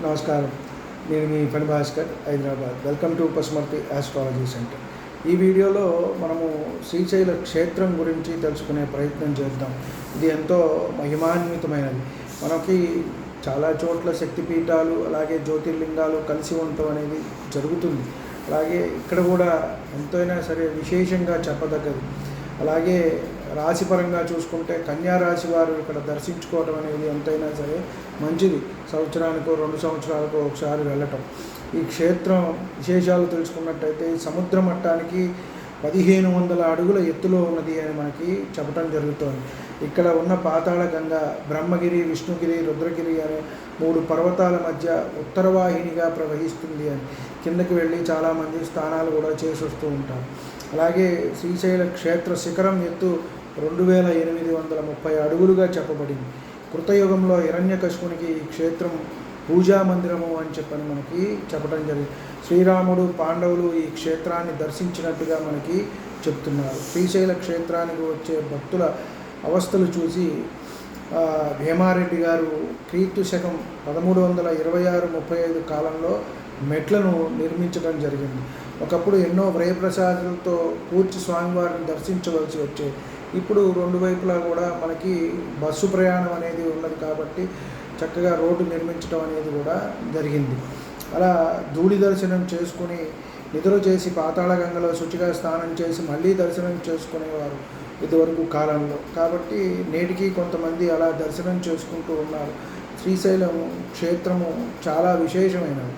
నమస్కారం. నేను మీ Phani Bhaskar, Hyderabad. Welcome to Pasumarthi astrology centre. ఈ వీడియోలో మనము శ్రీశైల క్షేత్రం గురించి తెలుసుకునే ప్రయత్నం చేద్దాం. ఇది ఎంతో మహిమాన్వితమైనది. మనకి చాలా చోట్ల శక్తిపీఠాలు అలాగే జ్యోతిర్లింగాలు కలిసి ఉండటం అనేది జరుగుతుంది. అలాగే ఇక్కడ కూడా ఎంతైనా సరే విశేషంగా చెప్పదగ్గది. అలాగే రాశిపరంగా చూసుకుంటే కన్యా రాశి వారు ఇక్కడ దర్శించుకోవడం అనేది ఎంతైనా సరే మంచిది. సంవత్సరానికో 2 సంవత్సరాలకో ఒకసారి వెళ్ళటం. ఈ క్షేత్రం విశేషాలు తెలుసుకున్నట్టయితే సముద్ర మట్టానికి 1500 అడుగుల ఎత్తులో ఉన్నది అని మనకి చెప్పడం జరుగుతోంది. ఇక్కడ ఉన్న పాతాళ గంగ, బ్రహ్మగిరి, విష్ణుగిరి, రుద్రగిరి అనే 3 పర్వతాల మధ్య ఉత్తరవాహినిగా ప్రవహిస్తుంది అని కిందకి వెళ్ళి చాలామంది స్నానాలు కూడా చేసి వస్తూ ఉంటారు. అలాగే శ్రీశైల క్షేత్ర శిఖరం ఎత్తు 2830 అడుగులుగా చెప్పబడింది. కృతయుగంలో హిరణ్యకశిపునికి ఈ క్షేత్రం పూజా మందిరము అని చెప్పని మనకి చెప్పడం జరిగింది. శ్రీరాముడు, పాండవులు ఈ క్షేత్రాన్ని దర్శించినట్టుగా మనకి చెప్తున్నారు. శ్రీశైల క్షేత్రానికి వచ్చే భక్తుల అవస్థలు చూసి భీమారెడ్డి గారు క్రీస్తు శకం 1326-35 కాలంలో మెట్లను నిర్మించడం జరిగింది. ఒకప్పుడు ఎన్నో వ్రయప్రసాదాలతో కూర్చి స్వామివారిని దర్శించవలసి వచ్చేది. ఇప్పుడు 2 వైపులా కూడా మనకి బస్సు ప్రయాణం అనేది ఉన్నది కాబట్టి చక్కగా రోడ్డు నిర్మించడం అనేది కూడా జరిగింది. అలా ధూళి దర్శనం చేసుకుని నిద్ర చేసి పాతాళ గంగలో శుచిగా స్నానం చేసి మళ్ళీ దర్శనం చేసుకునేవారు ఇదివరకు కాలంలో. కాబట్టి నేటికి కొంతమంది అలా దర్శనం చేసుకుంటూ ఉన్నారు. శ్రీశైలం క్షేత్రము చాలా విశేషమైనది.